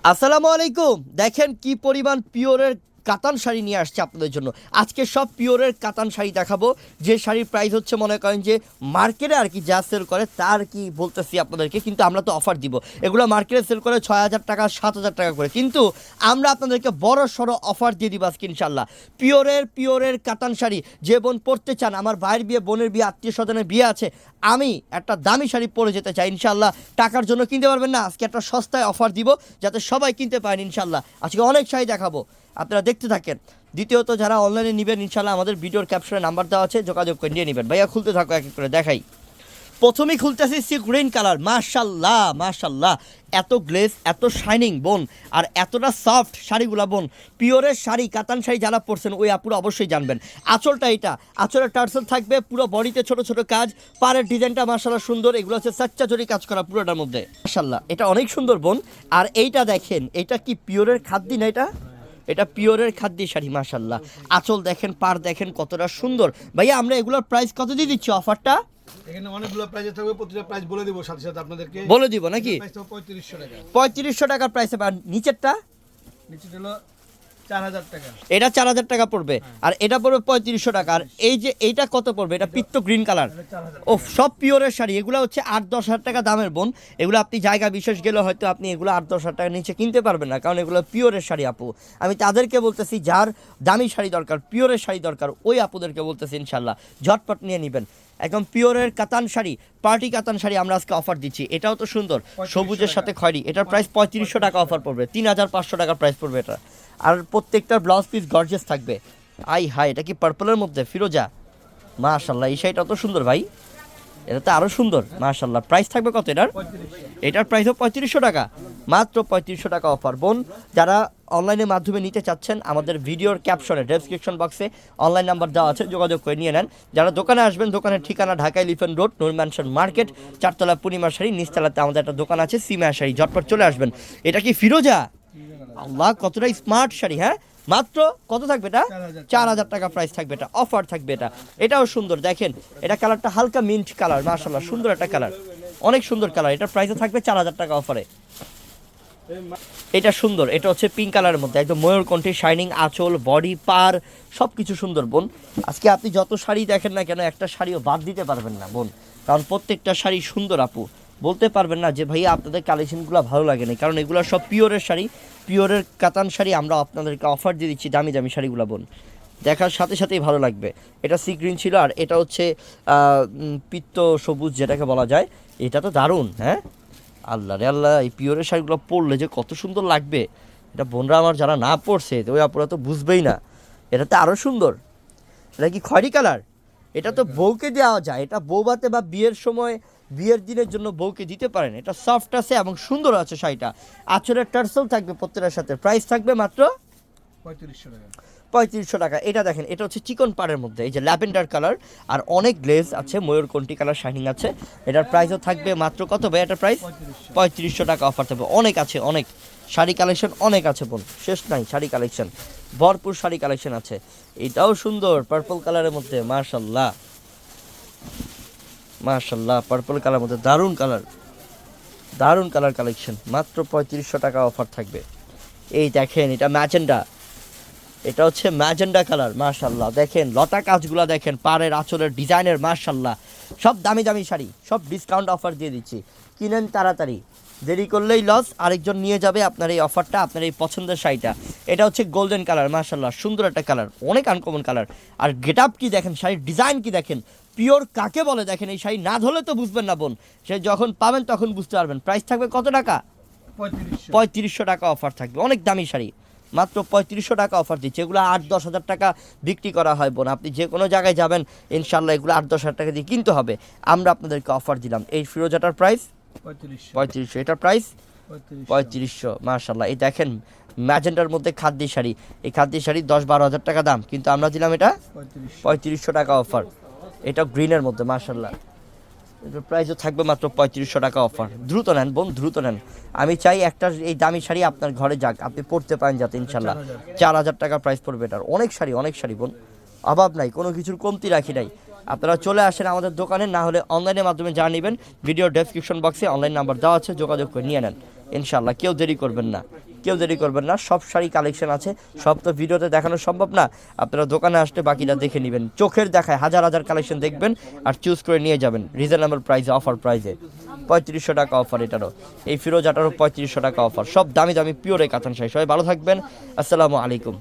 আসসালামু আলাইকুম। দেখেন কি পরিমাণ পিওরের কাতান শাড়ি নিয়ে আসছে আপনাদের জন্য। আজকে সব পিওরের কাতান শাড়ি দেখাবো, যে শাড়ির প্রাইস হচ্ছে মনে করেন যে মার্কেটে আর কি যা সেল করে তার কি বলতেছি আপনাদেরকে, কিন্তু আমরা তো অফার দিব। এগুলো মার্কেটে সেল করে 6,000 টাকা 7,000 টাকা করে, কিন্তু আমরা আপনাদেরকে বড় সড়ো অফার দিয়ে দিব আজকে ইনশাল্লাহ। পিওরের কাতান শাড়ি যে বোন পরতে চান, আমার ভাইয়ের বিয়ে, বোনের বিয়ে, আত্মীয় স্বজনের বিয়ে আছে, আমি একটা দামি শাড়ি পরে যেতে চাই ইনশাল্লাহ, টাকার জন্য কিনতে পারবেন না, আজকে একটা সস্তায় অফার দিব যাতে সবাই কিনতে পারেন ইনশাল্লাহ। আজকে অনেক শাড়ি দেখাবো, আপনারা দেখতে থাকেন। দ্বিতীয়ত যারা অনলাইনে নেবেন ইনশাল্লাহ আমাদের ভিডিওর ক্যাপশনে নাম্বার দেওয়া আছে, যোগাযোগ করে নিয়ে নেবেন। ভাইয়া খুলতে থাকো, এক এক করে দেখাই। প্রথমেই খুলতেছি সি গ্রিন কালার, মাশাল্লাহ মাশাল্লাহ, এত গ্লেজ, এত শাইনিং বোন, আর এতটা সফট শাড়িগুলা বোন। পিওরের শাড়ি, কাতান শাড়ি যারা পরছেন ওই আপুরা অবশ্যই জানবেন। আঁচলটা এটা, আঁচলের টার্সেল থাকবে, পুরো বডিতে ছোট ছোট কাজ, পাড়ের ডিজাইনটা মাশাল্লাহ সুন্দর, এগুলো হচ্ছে সাচ্চা জরি কাজ করা পুরোটার মধ্যে মাশাল্লাহ, এটা অনেক সুন্দর বোন। আর এইটা দেখেন, এটা কি পিওরের খাদ্য না, এটা পিওরের খাদ্য শাড়ি মাশাল্লাহ। আঁচল দেখেন, পাড় দেখেন কতটা সুন্দর। ভাইয়া আমরা এগুলোর প্রাইস কত দিয়ে দিচ্ছি অফারটা? এখানে অনেকগুলো প্রাইস থাকবে, প্রতিটা প্রাইস বলে দেব, সাথে সাথে আপনাদেরকে বলে দিব নাকি? 3500 টাকা, 3500 টাকার প্রাইসে। আর নিচেরটা নিচে হলো 4000 টাকা, এটা 4000 টাকা পড়বে, আর এটা পড়বে 3500 টাকা। আর এই যে এইটা কত পড়বে? এটা পিত্ত গ্রিন কালার। ও সব পিওরের শাড়ি, এগুলো হচ্ছে 8-10 হাজার টাকা দামের বোন। এগুলো আপনি জায়গা বিশেষ গেলে হয়তো আপনি এগুলো 8-10 হাজার টাকার নিচে কিনতে পারবেন না, কারণ এগুলো পিওরের শাড়ি আপু। আমি তাদেরকে বলতেছি যার দামি শাড়ি দরকার, পিওরের শাড়ি দরকার, ওই আপুদেরকে বলতেছি ইনশাল্লাহ ঝটপট নিয়ে নেবেন। একদম পিওরের কাতান শাড়ি, পার্টি কাতান শাড়ি আমরা আজকে অফার দিচ্ছি। এটাও তো সুন্দর, সবুজের সাথে খয়েরি। এটার প্রাইস 3500 টাকা অফার পড়বে, 3500 টাকার প্রাইস পড়বে এটা। আর প্রত্যেকটা ব্লাউজ পিস গর্জিয়াস থাকবে। আই হাই, এটা কি পার্পলের মধ্যে ফিরোজা, মাশাল্লাহ। এই শাড়িটা অত সুন্দর ভাই, এটা তো আরও সুন্দর মাশাল্লাহ। প্রাইস থাকবে কত এটার? এটার প্রাইসও 3500 টাকা, মাত্র 3500 টাকা অফার বোন। যারা অনলাইনের মাধ্যমে নিতে চাচ্ছেন আমাদের ভিডিওর ক্যাপশনে ডেসক্রিপশন বক্সে অনলাইন নাম্বার দেওয়া আছে, যোগাযোগ করে নিয়ে নেন। যারা দোকানে আসবেন, দোকানের ঠিকানা ঢাকা এলিফ্যান্ট রোড, নূর ম্যানশন মার্কেট, 4তলা পূর্ণিমা শাড়ি, নিচতলাতে আমাদের একটা দোকান আছে সিমা শাড়ি, ঝটপট চলে আসবেন। এটা কি ফিরোজা? আল্লাহ কতটা স্মার্ট শাড়ি। হ্যাঁ, মাত্র কত থাকবে এটা? 4000 টাকা প্রাইস থাকবে, এটা অফার থাকবে। এটাও সুন্দর দেখেন, এটা কালারটা হালকা মিন্ট কালার মাশাল্লাহ, সুন্দর একটা কালার, অনেক সুন্দর কালার। এটার প্রাইসও থাকবে 4000 টাকা অফারে। এটা সুন্দর, এটা হচ্ছে পিঙ্ক কালারের মধ্যে, একদম ময়ূরকণ্ঠী শাইনিং, আঁচল, বডি, পার সব কিছু সুন্দর বোন। আজকে আপনি যত শাড়ি দেখেন না কেন, একটা শাড়িও বাদ দিতে পারবেন না বোন, কারণ প্রত্যেকটা শাড়ি সুন্দর আপু। বলতে পারবেন না যে ভাইয়া আপনাদের কালেকশনগুলো ভালো লাগে না, কারণ এগুলো সব পিওরের শাড়ি, পিওরের কাতান শাড়ি। আমরা আপনাদেরকে অফার দিয়ে দিচ্ছি দামি দামি শাড়িগুলো বোন, দেখার সাথে সাথেই ভালো লাগবে। এটা সি গ্রিন ছিল, আর এটা হচ্ছে পিত্ত সবুজ যেটাকে বলা যায়। এটা তো দারুণ। হ্যাঁ, আল্লাহ রে আল্লাহ, এই পিওরের শাড়িগুলো পরলে যে কত সুন্দর লাগবে, এটা বোনরা আমার যারা না পড়ছে ওই আপুরা তো বুঝবেই না। এটাতে আরও সুন্দর, এটা কি খয়েরি কালার? এটা তো বউকে দেওয়া যায়, এটা বৌভাতে বা বিয়ের সময়, বিয়ের দিনের জন্য বউকে দিতে পারেন। এটা সফট আছে এবং সুন্দর আছে শাড়িটা। আঁচলের টার্সেল থাকবে প্রত্যেকটার সাথে। প্রাইস থাকবে মাত্র 3500 টাকা, 3500 টাকা। এটা দেখেন, এটা হচ্ছে চিকন পাড়ের মধ্যে, এই যে ল্যাভেন্ডার কালার, আর অনেক গ্লেজ আছে, ময়ূরকণ্ঠী কালার শাইনিং আছে। এটার প্রাইসও থাকবে মাত্র কত ভাই? এটার প্রাইস 3500 টাকা অফার থাকবে। অনেক আছে, অনেক শাড়ি কালেকশন অনেক আছে বোন, শেষ নাই শাড়ি কালেকশন, ভরপুর শাড়ি কালেকশন আছে। এটাও সুন্দর পার্পল কালারের মধ্যে মাশাল্লাহ মাশাল্লাহ, পার্পল কালারের মধ্যে দারুণ কালার, দারুণ কালার কালেকশন, মাত্র 3500 টাকা অফার থাকবে। এই দেখেন, এটা ম্যাজেন্ডা, এটা হচ্ছে ম্যাজেন্ডা কালার মাশাল্লাহ। দেখেন লতা কাজগুলো দেখেন, পাড়ের আঁচলের ডিজাইনের মাশাল্লাহ। সব দামি দামি শাড়ি, সব ডিসকাউন্ট অফার দিয়ে দিচ্ছি, কিনেন তাড়াতাড়ি, দেরি করলেই লস। আরেকজন নিয়ে যাবে আপনার এই অফারটা, আপনার এই পছন্দের শাড়িটা। এটা হচ্ছে গোল্ডেন কালার মাশাল্লাহ, সুন্দর একটা কালার, অনেক আনকমন কালার। আর গেট আপ কি দেখেন, শাড়ির ডিজাইন কি দেখেন, পিওর কাকে বলে দেখেন। এই শাড়ি না ধরলে তো বুঝবেন না বোন, সে যখন পাবেন তখন বুঝতে পারবেন। প্রাইস থাকবে কত টাকা? 3500 টাকা অফার থাকবে। অনেক দামি শাড়ি, মাত্র 3500 টাকা অফার দিচ্ছে। এগুলো 8-10 হাজার টাকা বিক্রি করা হয় বোন, আপনি যে কোনো জায়গায় যাবেন ইনশাল্লাহ এগুলো 8-10 হাজার টাকা দিয়ে কিনতে হবে। আমরা আপনাদেরকে অফার দিলাম। এই ফিরোজাটার প্রাইস 3500, এটার প্রাইস 3500 মাশাল্লাহ। এই দেখেন ম্যাজেন্ডার মধ্যে খাদ্য শাড়ি, এই খাদ্য শাড়ি 10-12 হাজার টাকা দাম, কিন্তু আমরা দিলাম এটা 3500 টাকা অফার। এটা গ্রিনের মধ্যে মাশাল্লাহ, এটার প্রাইসও থাকবে মাত্র 3500 টাকা অফার। দ্রুত নেন বোন, দ্রুত নেন। আমি চাই একটা এই দামি শাড়ি আপনার ঘরে যাক, আপনি পড়তে পারেন যাতে ইনশাল্লাহ। 4000 টাকা প্রাইস পড়বে এটার। অনেক শাড়ি, অনেক শাড়ি বোন, অভাব নাই, কোনো কিছুর কমতি রাখি নাই। আপনারা চলে আসেন আমাদের দোকানে, না হলে অনলাইনের মাধ্যমে যা নেবেন ভিডিও ডেসক্রিপশন বক্সে অনলাইন নাম্বার দেওয়া আছে, যোগাযোগ করে নিয়ে নেন ইনশাল্লাহ। কেউ দেরি করবেন না। কেউ দেরি করবেন না, সব শাড়ি কালেকশন আছে, সব তো ভিডিওতে দেখানো সম্ভব না, আপনারা দোকানে আসলে বাকিটা দেখে নেবেন, চোখের দেখায় হাজার হাজার কালেকশন দেখবেন আর চুজ করে নিয়ে যাবেন রিজনেবল প্রাইসে, অফার প্রাইসে। 3500 টাকা অফার এটারও, এই ফিরোজাটারও 3500 টাকা অফার, সব দামি দামি পিওরে কাতান শাড়ি। সবাই ভালো থাকবেন, আসসালামু আলাইকুম।